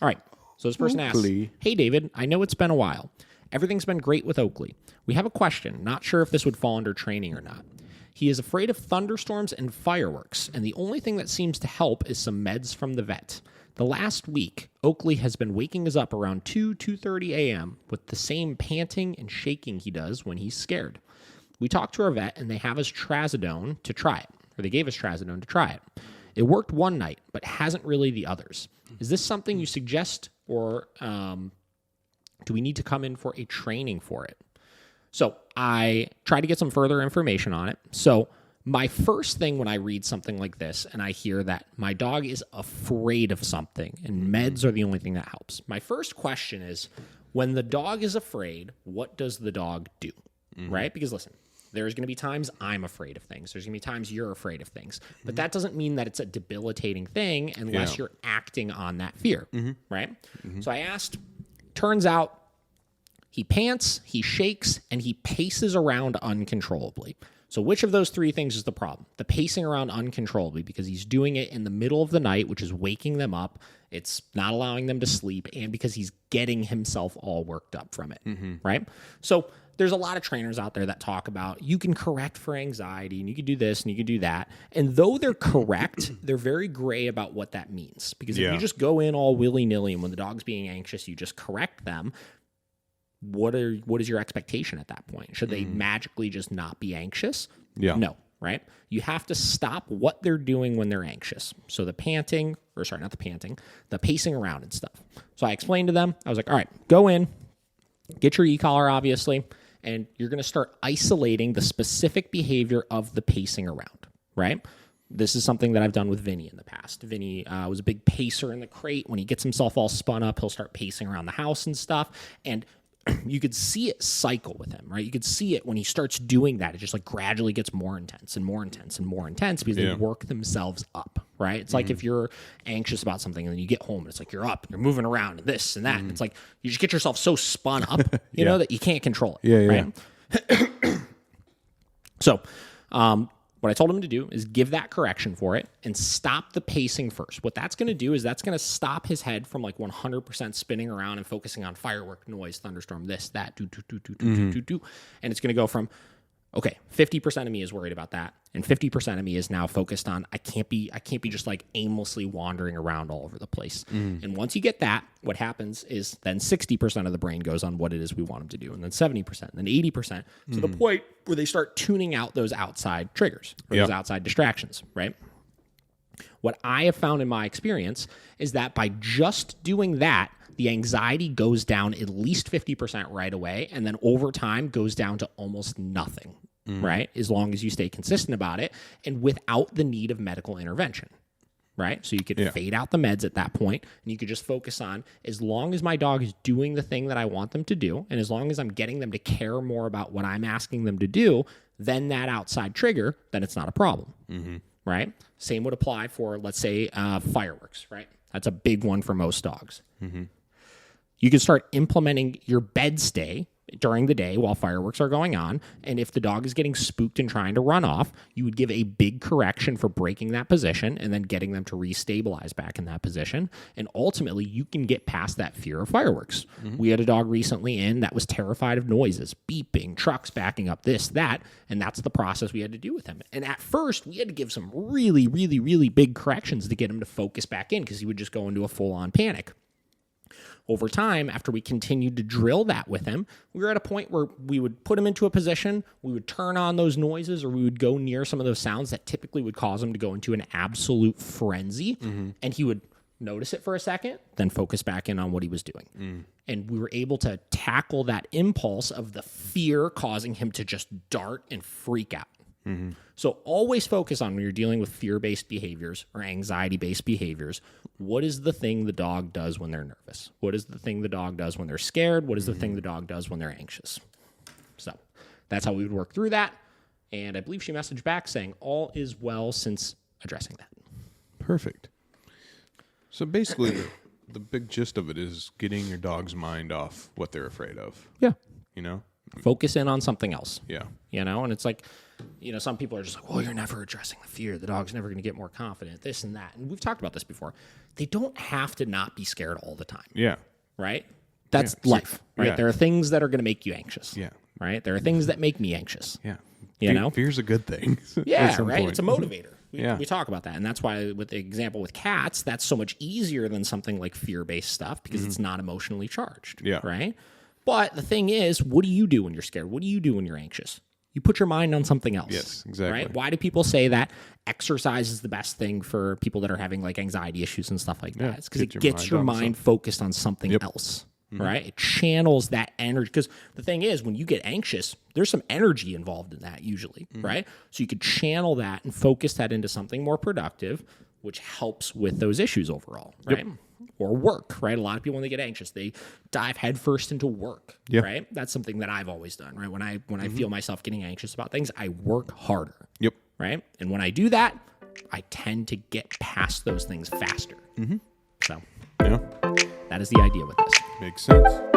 All right. So this person asks, hey, David, I know it's been a while. Everything's been great with Oakley. We have a question. Not sure if this would fall under training or not. He is afraid of thunderstorms and fireworks, and the only thing that seems to help is some meds from the vet. The last week, Oakley has been waking us up around 2:30 a.m. with the same panting and shaking he does when he's scared. We talked to our vet, and they have us trazodone to try it, or they gave us trazodone to try it. It worked one night, but hasn't really the others. Is this something you suggest, or do we need to come in for a training for it? So I tried to get some further information on it. So my first thing when I read something like this and I hear that my dog is afraid of something and meds are the only thing that helps, my first question is, when the dog is afraid, what does the dog do? Right? Because listen, there's going to be times I'm afraid of things. There's going to be times you're afraid of things. But that doesn't mean that it's a debilitating thing unless you're acting on that fear. Right? So I asked, turns out, he pants, he shakes, and he paces around uncontrollably. So which of those three things is the problem? The pacing around uncontrollably, because he's doing it in the middle of the night, which is waking them up. It's not allowing them to sleep, and because he's getting himself all worked up from it, right? So there's a lot of trainers out there that talk about you can correct for anxiety, and you can do this, and you can do that. And though they're correct, they're very gray about what that means. Because if you just go in all willy-nilly, and when the dog's being anxious, you just correct them, what is your expectation at that point? Should they magically just not be anxious? No, right? You have to stop what they're doing when they're anxious. So the pacing around and stuff. So I explained to them, I was like, all right, go in, get your e-collar, obviously, and you're going to start isolating the specific behavior of the pacing around, right? This is something that I've done with Vinny in the past. Vinny was a big pacer in the crate. When he gets himself all spun up, he'll start pacing around the house and stuff, and you could see it cycle with him, right? You could see it when he starts doing that. It just like gradually gets more intense and more intense and more intense because they work themselves up, right? It's like if you're anxious about something and then you get home and it's like you're up and you're moving around and this and that. And it's like you just get yourself so spun up, you know, that you can't control it, right? So what I told him to do is give that correction for it and stop the pacing first. What that's going to do is that's going to stop his head from like 100% spinning around and focusing on firework, noise, thunderstorm, this, that, do. And it's going to go from, okay, 50% of me is worried about that, and 50% of me is now focused on I can't be just like aimlessly wandering around all over the place. And once you get that, what happens is then 60% of the brain goes on what it is we want them to do, and then 70%, and then 80%, to the point where they start tuning out those outside triggers or those outside distractions, right? What I have found in my experience is that by just doing that, the anxiety goes down at least 50% right away, and then over time goes down to almost nothing, right? As long as you stay consistent about it and without the need of medical intervention, right? So you could fade out the meds at that point, and you could just focus on, as long as my dog is doing the thing that I want them to do, and as long as I'm getting them to care more about what I'm asking them to do than that outside trigger, then it's not a problem, right? Same would apply for, let's say, fireworks, right? That's a big one for most dogs. You can start implementing your bed stay during the day while fireworks are going on. And if the dog is getting spooked and trying to run off, you would give a big correction for breaking that position and then getting them to restabilize back in that position. And ultimately, you can get past that fear of fireworks. We had a dog recently in that was terrified of noises, beeping, trucks backing up, this, that. And that's the process we had to do with him. And at first, we had to give some really, really, really big corrections to get him to focus back in because he would just go into a full-on panic. Over time, after we continued to drill that with him, we were at a point where we would put him into a position, we would turn on those noises, or we would go near some of those sounds that typically would cause him to go into an absolute frenzy, and he would notice it for a second, then focus back in on what he was doing. And we were able to tackle that impulse of the fear causing him to just dart and freak out. So always focus on, when you're dealing with fear-based behaviors or anxiety-based behaviors, what is the thing the dog does when they're nervous? What is the thing the dog does when they're scared? What is the thing the dog does when they're anxious? So that's how we would work through that. And I believe she messaged back saying all is well since addressing that. Perfect. So basically, the big gist of it is getting your dog's mind off what they're afraid of. Yeah. You know? Focus in on something else. Yeah. You know, and it's like, some people are just like, well, you're never addressing the fear. The dog's never going to get more confident, this and that. And we've talked about this before. They don't have to not be scared all the time. Yeah. Right? That's life, right? Yeah. There are things that are going to make you anxious. Yeah. Right? There are things that make me anxious. Yeah. Fear's a good thing. Yeah, right? Point. It's a motivator. Yeah. We talk about that. And that's why with the example with cats, that's so much easier than something like fear-based stuff because it's not emotionally charged. Yeah. Right? But the thing is, what do you do when you're scared? What do you do when you're anxious? You put your mind on something else. Yes, exactly. Right? Why do people say that exercise is the best thing for people that are having like anxiety issues and stuff like that? It's because it gets your mind focused on something else. Right? It channels that energy. Because the thing is, when you get anxious, there's some energy involved in that usually, right? So you could channel that and focus that into something more productive, which helps with those issues overall, right? Or work, right? A lot of people, when they get anxious, they dive headfirst into work, right? That's something that I've always done, right? When I feel myself getting anxious about things, I work harder, right? And when I do that, I tend to get past those things faster. So that is the idea with this. Makes sense.